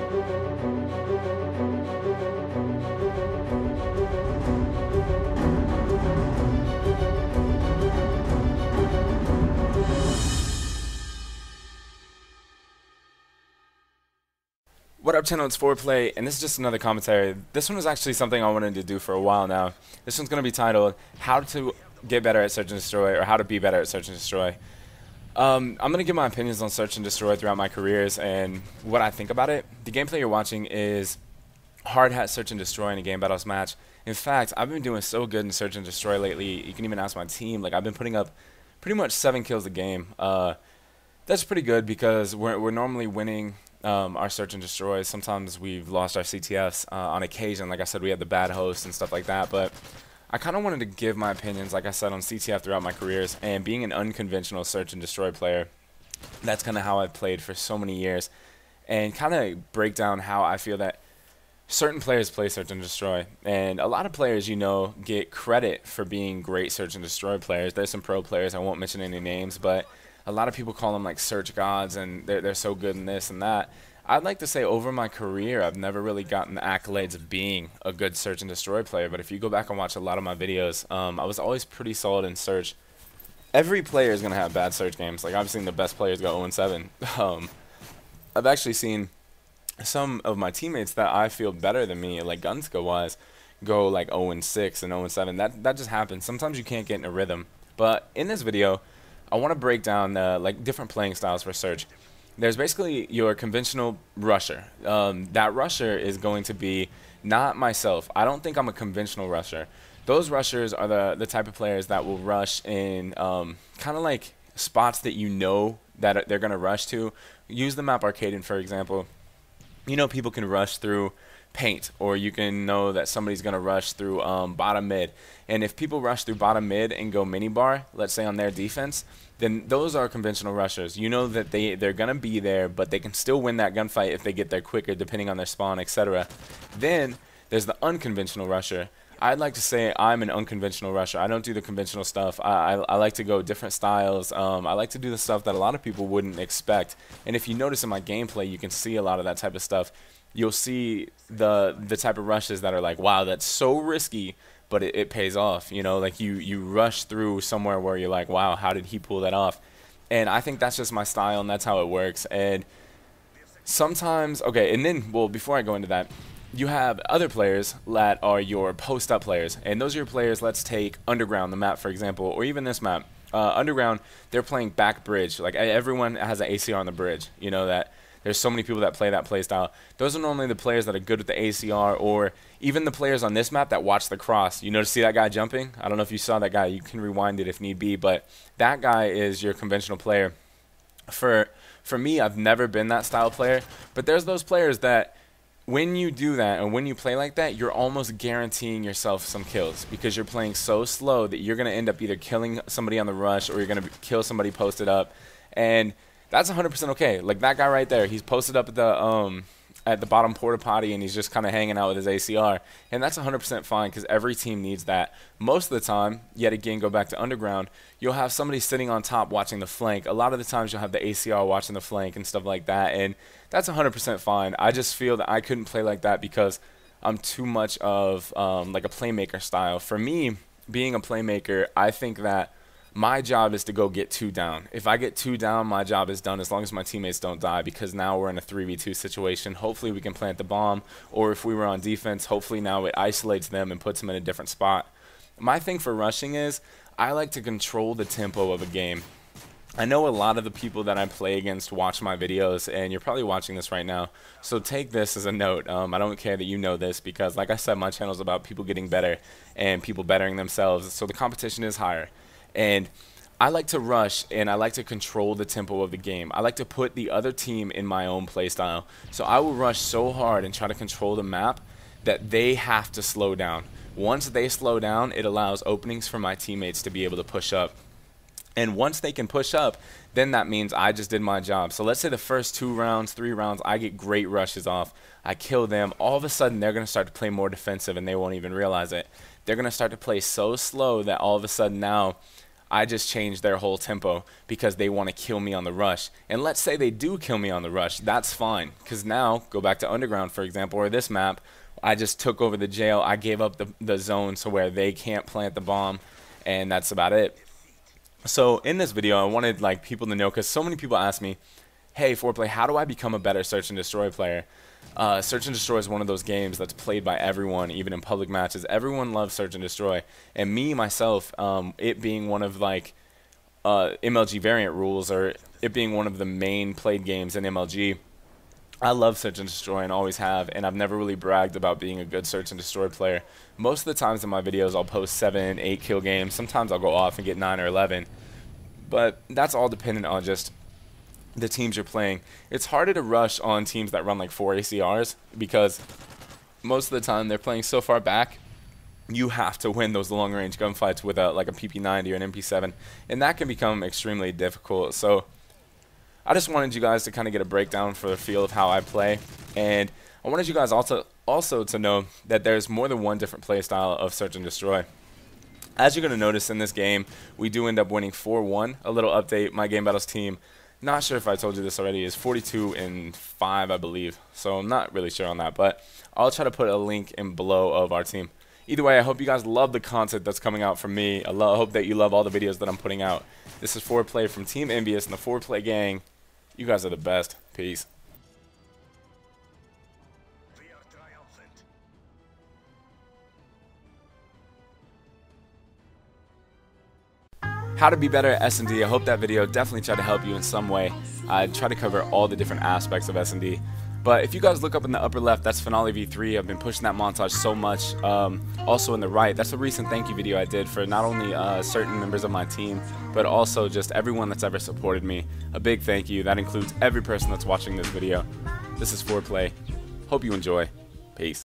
What up, channel? It's Foreplayy, and this is just another commentary. This one was actually something I wanted to do for a while now. This one's going to be titled, How to Get Better at Search and Destroy, or How to Be Better at Search and Destroy. I'm going to give my opinions on Search and Destroy throughout my careers and what I think about it. The gameplay you're watching is Hardhat Search and Destroy in a game battles match. In fact, I've been doing so good in Search and Destroy lately, you can even ask my team. Like, I've been putting up pretty much 7 kills a game. That's pretty good because we're normally winning our Search and Destroys. Sometimes we've lost our CTFs on occasion. Like I said, we had the bad hosts and stuff like that. But I kind of wanted to give my opinions, like I said, on CTF throughout my careers. And being an unconventional Search and Destroy player, that's kind of how I've played for so many years. And kind of break down how I feel that certain players play Search and Destroy. And a lot of players, you know, get credit for being great Search and Destroy players. There's some pro players, I won't mention any names, but a lot of people call them like search gods and they're so good in this and that. I'd like to say over my career, I've never really gotten the accolades of being a good Search and Destroy player. But if you go back and watch a lot of my videos, I was always pretty solid in Search. Every player is going to have bad Search games. Like, I've seen the best players go 0-7. I've actually seen some of my teammates that I feel better than me, like gun skill wise, go like 0-6 and 0-7. That just happens. Sometimes you can't get in a rhythm. But in this video, I want to break down like different playing styles for Search. There's basically your conventional rusher. That rusher is going to be not myself. I don't think I'm a conventional rusher. Those rushers are the type of players that will rush in kind of like spots that you know that they're going to rush to. Use the map Arcaden, for example. You know, people can rush through paint, or you can know that somebody's going to rush through bottom mid. And if people rush through bottom mid and go minibar, let's say on their defense, then those are conventional rushers. You know that they're going to be there, but they can still win that gunfight if they get there quicker, depending on their spawn, etc. Then there's the unconventional rusher. I'd like to say I'm an unconventional rusher. I don't do the conventional stuff. I like to go different styles. I like to do the stuff that a lot of people wouldn't expect. And if you notice in my gameplay, you can see a lot of that type of stuff. You'll see the type of rushes that are like, wow, that's so risky, but it pays off. You know, like you rush through somewhere where you're like, wow, how did he pull that off? And I think that's just my style, and that's how it works. And sometimes, okay, and then, well, before I go into that, you have other players that are your post-up players. And those are your players, let's take Underground, the map, for example, or even this map. Underground, they're playing back bridge. Like, everyone has an ACR on the bridge. You know that. There's so many people that play that playstyle. Those are normally the players that are good with the ACR, or even the players on this map that watch the cross. You know, to see that guy jumping? I don't know if you saw that guy. You can rewind it if need be, but that guy is your conventional player. For me, I've never been that style player, but there's those players that when you do that and when you play like that, you're almost guaranteeing yourself some kills because you're playing so slow that you're going to end up either killing somebody on the rush or you're going to kill somebody posted up. And that's 100% okay. Like that guy right there, he's posted up at the bottom porta potty and he's just kind of hanging out with his ACR, and that's 100% fine because every team needs that. Most of the time, yet again, go back to Underground, you'll have somebody sitting on top watching the flank. A lot of the times you'll have the ACR watching the flank and stuff like that, and that's 100% fine. I just feel that I couldn't play like that because I'm too much of like a playmaker style. For me, being a playmaker, I think that my job is to go get 2 down. If I get 2 down, my job is done as long as my teammates don't die, because now we're in a 3v2 situation. Hopefully we can plant the bomb, or if we were on defense, hopefully now it isolates them and puts them in a different spot. My thing for rushing is I like to control the tempo of a game. I know a lot of the people that I play against watch my videos, and you're probably watching this right now, so take this as a note. I don't care that you know this because, like I said, my channel is about people getting better and people bettering themselves, so the competition is higher. And I like to rush, and I like to control the tempo of the game. I like to put the other team in my own playstyle. So I will rush so hard and try to control the map that they have to slow down. Once they slow down, it allows openings for my teammates to be able to push up. And once they can push up, then that means I just did my job. So let's say the first 2 rounds, 3 rounds, I get great rushes off. I kill them. All of a sudden, they're going to start to play more defensive, and they won't even realize it. They're going to start to play so slow that all of a sudden now I just change their whole tempo because they want to kill me on the rush. And let's say they do kill me on the rush, that's fine, because now, go back to Underground for example, or this map, I just took over the jail, I gave up the zone to where they can't plant the bomb, and that's about it. So in this video, I wanted like people to know, because so many people ask me, hey Foreplayy, how do I become a better search and destroy player? Search and destroy is one of those games that's played by everyone, even in public matches. Everyone loves search and destroy, and me myself, it being one of like MLG variant rules, or it being one of the main played games in MLG, I love search and destroy and always have, and I've never really bragged about being a good search and destroy player. Most of the times in my videos I'll post 7, 8 kill games. Sometimes I'll go off and get 9 or 11, but that's all dependent on just the teams you're playing. It's harder to rush on teams that run like 4 ACRs, because most of the time they're playing so far back, you have to win those long range gunfights with like a PP90 or an MP7, and that can become extremely difficult. So I just wanted you guys to kind of get a breakdown for the feel of how I play, and I wanted you guys also to know that there's more than one different play style of search and destroy. As you're going to notice in this game, we do end up winning 4-1. A little update, my Game Battles team, not sure if I told you this already, is 42-5, I believe. So I'm not really sure on that, but I'll try to put a link in below of our team. Either way, I hope you guys love the content that's coming out from me. I hope that you love all the videos that I'm putting out. This is Foreplayy from Team Envious and the Foreplayy gang. You guys are the best. Peace. How to be better at S&D. I hope that video definitely tried to help you in some way. I try to cover all the different aspects of S&D. But if you guys look up in the upper left, that's Finale V3. I've been pushing that montage so much. Also in the right, that's a recent thank you video I did for not only certain members of my team, but also just everyone that's ever supported me. A big thank you. That includes every person that's watching this video. This is Foreplayy. Hope you enjoy. Peace.